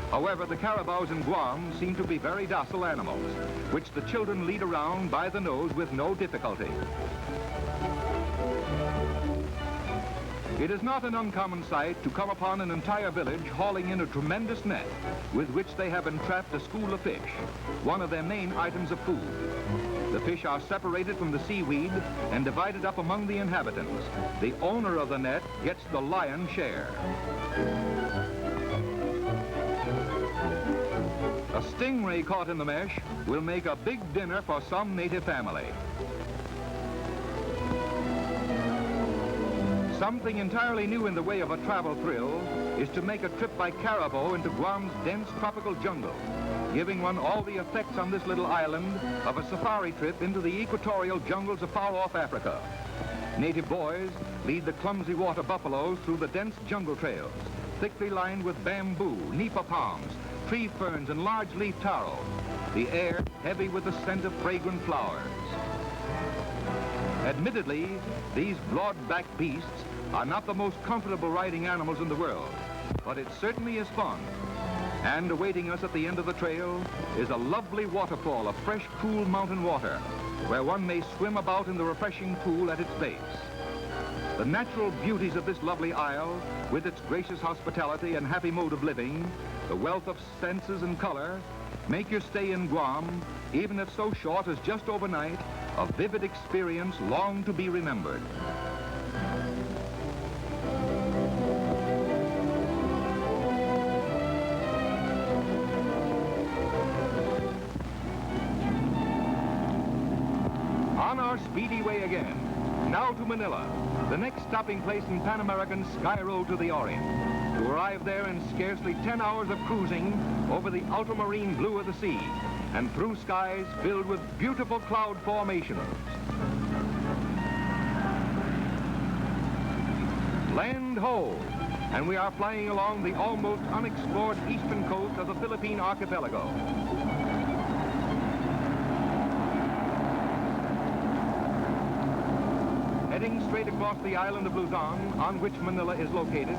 However, the carabaos in Guam seem to be very docile animals, which the children lead around by the nose with no difficulty. It is not an uncommon sight to come upon an entire village hauling in a tremendous net with which they have entrapped a school of fish, one of their main items of food. The fish are separated from the seaweed and divided up among the inhabitants. The owner of the net gets the lion's share. A stingray caught in the mesh will make a big dinner for some native family. Something entirely new in the way of a travel thrill is to make a trip by carabao into Guam's dense tropical jungle, giving one all the effects on this little island of a safari trip into the equatorial jungles of far-off Africa. Native boys lead the clumsy water buffaloes through the dense jungle trails, thickly lined with bamboo, nipa palms, tree ferns, and large leaf taro. The air heavy with the scent of fragrant flowers. Admittedly, these broad-backed beasts are not the most comfortable riding animals in the world, but it certainly is fun. And awaiting us at the end of the trail is a lovely waterfall of fresh, cool mountain water, where one may swim about in the refreshing pool at its base. The natural beauties of this lovely isle, with its gracious hospitality and happy mode of living, the wealth of senses and color, make your stay in Guam, even if so short as just overnight, a vivid experience long to be remembered. On our speedy way again, now to Manila, the next stopping place in Pan American's Sky Road to the Orient, to arrive there in scarcely 10 hours of cruising over the ultramarine blue of the sea and through skies filled with beautiful cloud formations. Land ho! And we are flying along the almost unexplored eastern coast of the Philippine archipelago. Heading straight across the island of Luzon, on which Manila is located,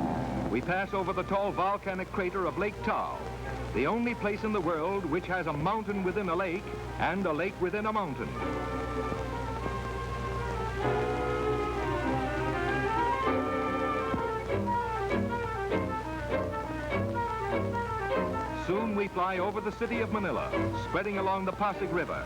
we pass over the tall volcanic crater of Lake Tahoe, the only place in the world which has a mountain within a lake and a lake within a mountain. Soon we fly over the city of Manila, spreading along the Pasig River.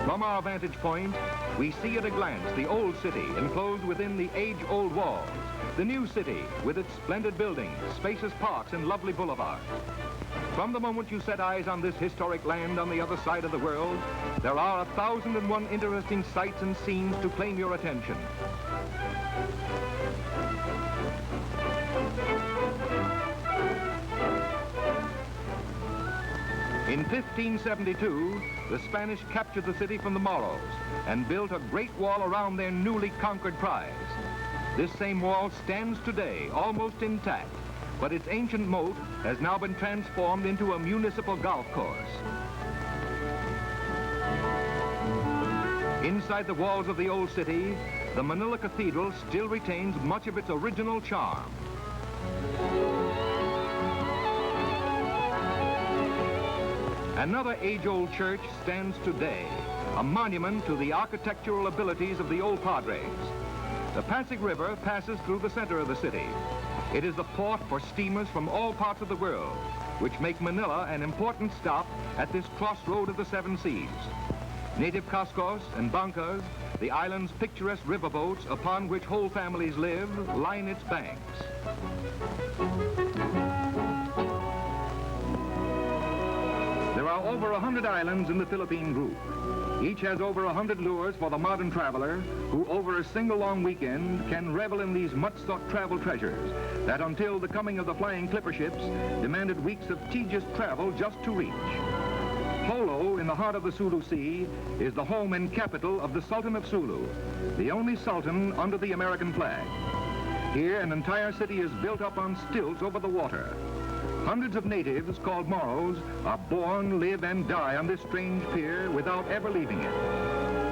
From our vantage point, we see at a glance the old city enclosed within the age-old walls, the new city with its splendid buildings, spacious parks, and lovely boulevards. From the moment you set eyes on this historic land on the other side of the world, there are 1,001 interesting sights and scenes to claim your attention. In 1572, the Spanish captured the city from the Moros and built a great wall around their newly conquered prize. This same wall stands today, almost intact, but its ancient moat has now been transformed into a municipal golf course. Inside the walls of the old city, the Manila Cathedral still retains much of its original charm. Another age-old church stands today, a monument to the architectural abilities of the old padres. The Pasig River passes through the center of the city. It is the port for steamers from all parts of the world, which make Manila an important stop at this crossroad of the seven seas. Native cascos and bancas, the island's picturesque riverboats upon which whole families live, line its banks. There are over 100 islands in the Philippine group. Each has over 100 lures for the modern traveler who, over a single long weekend, can revel in these much-sought travel treasures that, until the coming of the flying clipper ships, demanded weeks of tedious travel just to reach. Jolo, in the heart of the Sulu Sea, is the home and capital of the Sultan of Sulu, the only sultan under the American flag. Here, an entire city is built up on stilts over the water. Hundreds of natives, called Moros, are born, live, and die on this strange pier without ever leaving it.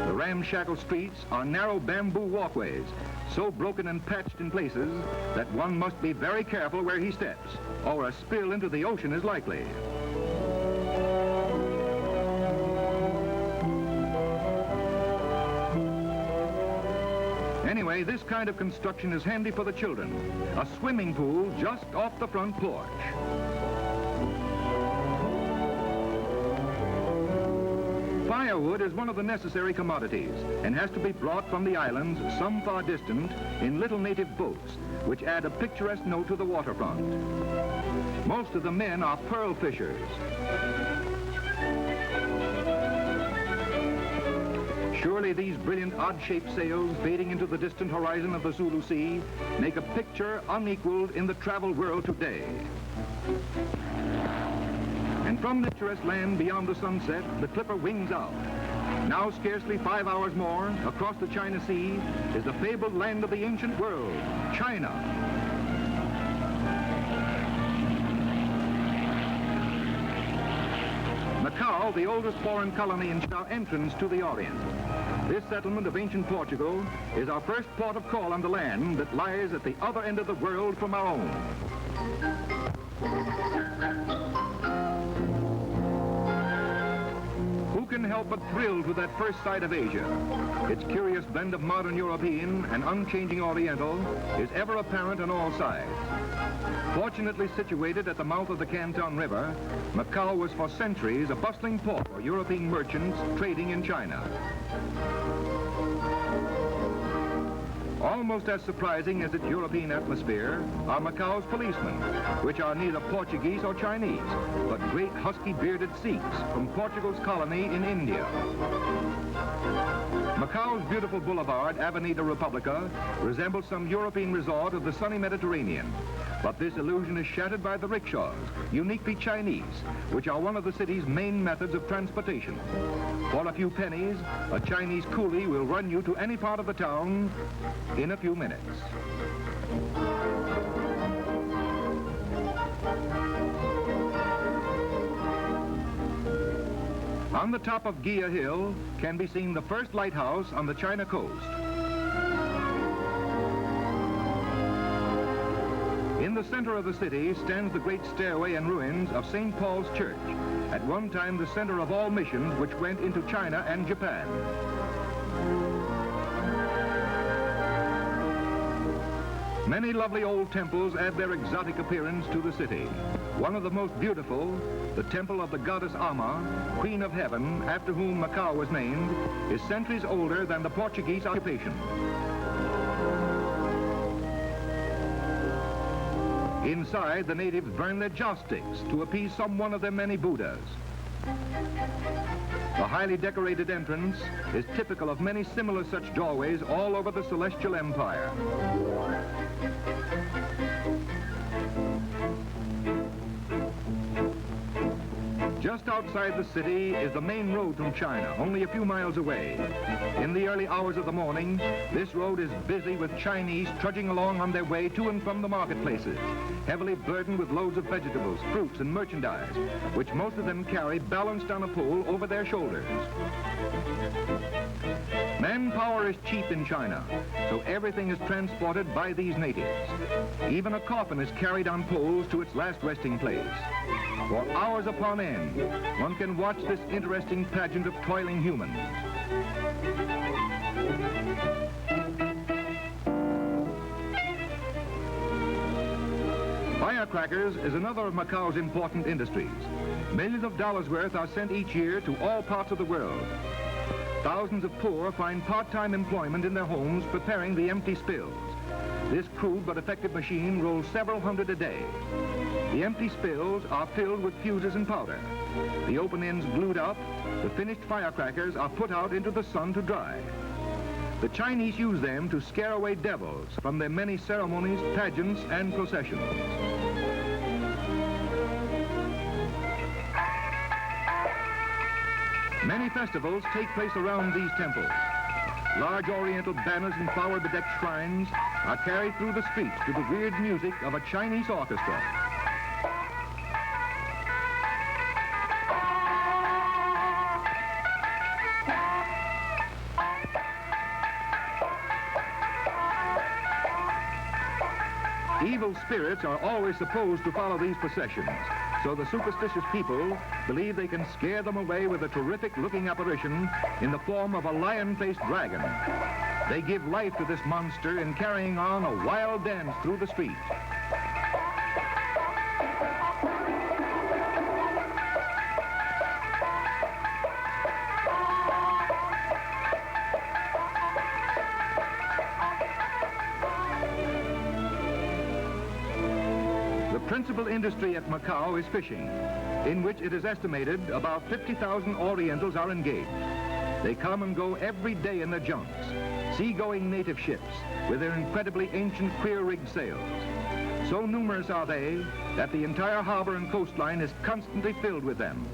The ramshackle streets are narrow bamboo walkways, so broken and patched in places that one must be very careful where he steps, or a spill into the ocean is likely. Anyway, this kind of construction is handy for the children. A swimming pool just off the front porch. Firewood is one of the necessary commodities and has to be brought from the islands some far distant in little native boats, which add a picturesque note to the waterfront. Most of the men are pearl fishers. Surely these brilliant odd-shaped sails fading into the distant horizon of the Zulu Sea make a picture unequaled in the travel world today. And from the picturesque land beyond the sunset, the clipper wings out. Now scarcely 5 hours more, across the China Sea, is the fabled land of the ancient world, China. Macau, the oldest foreign colony in China, entrance to the Orient. This settlement of ancient Portugal is our first port of call on the land that lies at the other end of the world from our own. Who can help but thrill to that first sight of Asia? Its curious blend of modern European and unchanging Oriental is ever apparent on all sides. Fortunately situated at the mouth of the Canton River, Macau was for centuries a bustling port for European merchants trading in China. Almost as surprising as its European atmosphere are Macau's policemen, which are neither Portuguese or Chinese, but great husky-bearded Sikhs from Portugal's colony in India. Macau's beautiful boulevard, Avenida Republica, resembles some European resort of the sunny Mediterranean. But this illusion is shattered by the rickshaws, uniquely Chinese, which are one of the city's main methods of transportation. For a few pennies, a Chinese coolie will run you to any part of the town in a few minutes. On the top of Gia Hill can be seen the first lighthouse on the China coast. In the center of the city stands the great stairway and ruins of St. Paul's Church, at one time the center of all missions which went into China and Japan. Many lovely old temples add their exotic appearance to the city. One of the most beautiful, the temple of the goddess Amma, Queen of Heaven, after whom Macau was named, is centuries older than the Portuguese occupation. Inside, the natives burn their joss sticks to appease some one of their many Buddhas. The highly decorated entrance is typical of many similar such doorways all over the Celestial Empire. Just outside the city is the main road from China, only a few miles away. In the early hours of the morning, this road is busy with Chinese trudging along on their way to and from the marketplaces, heavily burdened with loads of vegetables, fruits, and merchandise, which most of them carry balanced on a pole over their shoulders. Manpower is cheap in China, so everything is transported by these natives. Even a coffin is carried on poles to its last resting place. For hours upon end, one can watch this interesting pageant of toiling humans. Firecrackers is another of Macau's important industries. Millions of dollars worth are sent each year to all parts of the world. Thousands of poor find part-time employment in their homes preparing the empty spills. This crude but effective machine rolls several hundred a day. The empty spills are filled with fuses and powder. The open ends glued up, the finished firecrackers are put out into the sun to dry. The Chinese use them to scare away devils from their many ceremonies, pageants, and processions. Many festivals take place around these temples. Large oriental banners and flower-bedecked shrines are carried through the streets to the weird music of a Chinese orchestra. Evil spirits are always supposed to follow these processions, so the superstitious people believe they can scare them away with a terrific-looking apparition in the form of a lion-faced dragon. They give life to this monster in carrying on a wild dance through the street. The principal industry at Macau is fishing, in which it is estimated about 50,000 Orientals are engaged. They come and go every day in their junks, seagoing native ships with their incredibly ancient queer-rigged sails. So numerous are they that the entire harbor and coastline is constantly filled with them.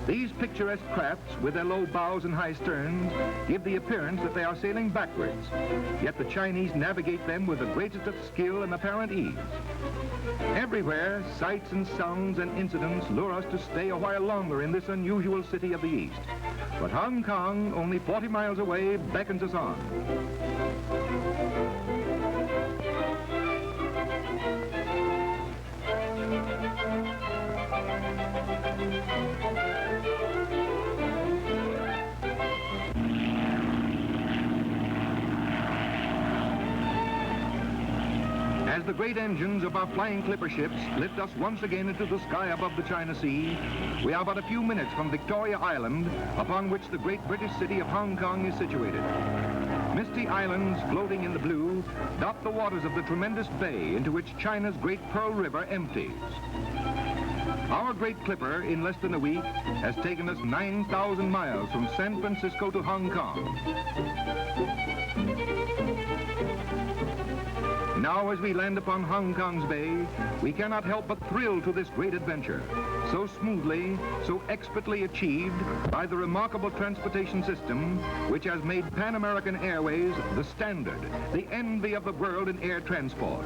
These picturesque crafts, with their low bows and high sterns, give the appearance that they are sailing backwards, yet the Chinese navigate them with the greatest of skill and apparent ease. Everywhere, sights and sounds and incidents lure us to stay a while longer in this unusual city of the East. But Hong Kong, only 40 miles away, beckons us on. As the great engines of our flying clipper ships lift us once again into the sky above the China Sea, we are but a few minutes from Victoria Island, upon which the great British city of Hong Kong is situated. Misty islands floating in the blue dot the waters of the tremendous bay into which China's great Pearl River empties. Our great clipper, in less than a week, has taken us 9,000 miles from San Francisco to Hong Kong. Now, as we land upon Hong Kong's bay, we cannot help but thrill to this great adventure, so smoothly, so expertly achieved by the remarkable transportation system which has made Pan American Airways the standard, the envy of the world in air transport.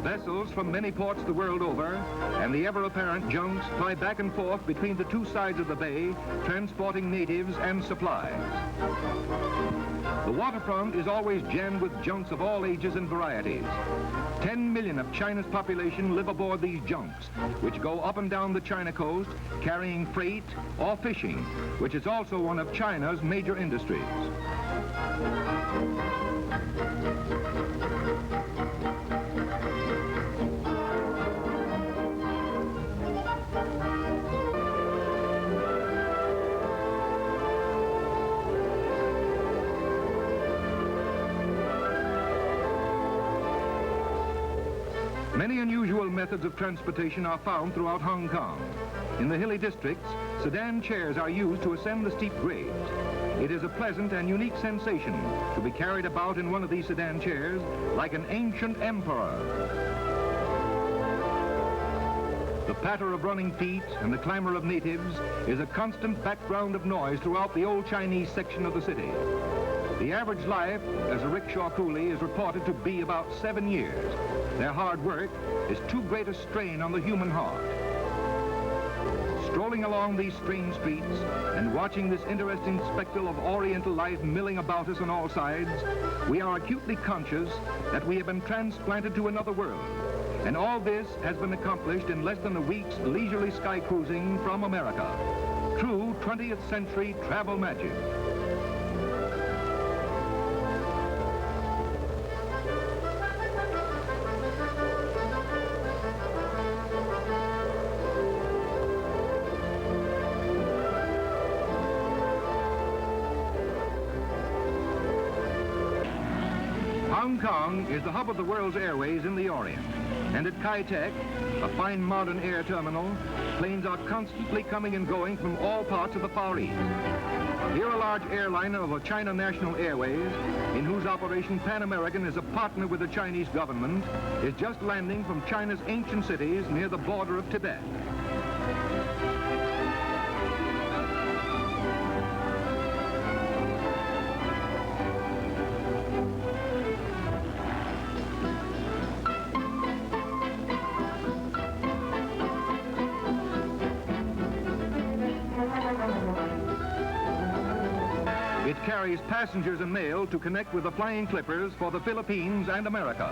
Vessels from many ports the world over, and the ever-apparent junks fly back and forth between the two sides of the bay, transporting natives and supplies. The waterfront is always jammed with junks of all ages and varieties. 10 million of China's population live aboard these junks, which go up and down the China coast, carrying freight or fishing, which is also one of China's major industries. Many unusual methods of transportation are found throughout Hong Kong. In the hilly districts, sedan chairs are used to ascend the steep grades. It is a pleasant and unique sensation to be carried about in one of these sedan chairs like an ancient emperor. The patter of running feet and the clamor of natives is a constant background of noise throughout the old Chinese section of the city. The average life as a rickshaw coolie is reported to be about 7 years. Their hard work is too great a strain on the human heart. Strolling along these strange streets and watching this interesting spectacle of Oriental life milling about us on all sides, we are acutely conscious that we have been transplanted to another world. And all this has been accomplished in less than a week's leisurely sky cruising from America. True 20th century travel magic. Hong Kong is the hub of the world's airways in the Orient. And at Kai Tak, a fine modern air terminal, planes are constantly coming and going from all parts of the Far East. Here a large airliner of a China National Airways, in whose operation Pan American is a partner with the Chinese government, is just landing from China's ancient cities near the border of Tibet. carries passengers and mail to connect with the flying clippers for the Philippines and America.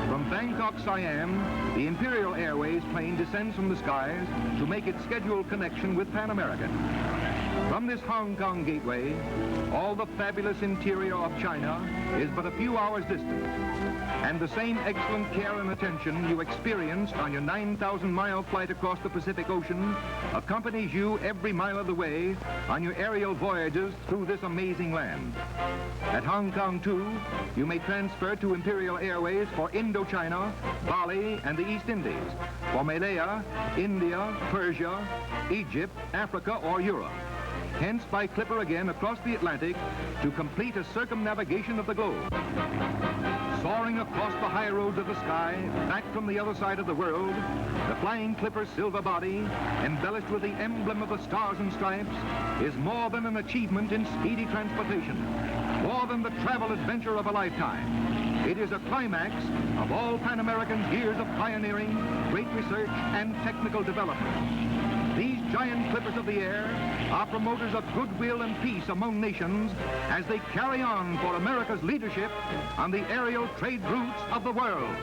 From Bangkok, Siam, the Imperial Airways plane descends from the skies to make its scheduled connection with Pan American. From this Hong Kong gateway, all the fabulous interior of China is but a few hours distant, and the same excellent care and attention you experienced on your 9,000-mile flight across the Pacific Ocean accompanies you every mile of the way on your aerial voyages through this amazing land. At Hong Kong, too, you may transfer to Imperial Airways for Indochina, Bali, and the East Indies, for Malaya, India, Persia, Egypt, Africa, or Europe. Hence by clipper again across the Atlantic to complete a circumnavigation of the globe. Soaring across the high roads of the sky, back from the other side of the world, the flying clipper's silver body, embellished with the emblem of the stars and stripes, is more than an achievement in speedy transportation, more than the travel adventure of a lifetime. It is a climax of all Pan American's years of pioneering, great research, and technical development. These giant clippers of the air are promoters of goodwill and peace among nations as they carry on for America's leadership on the aerial trade routes of the world.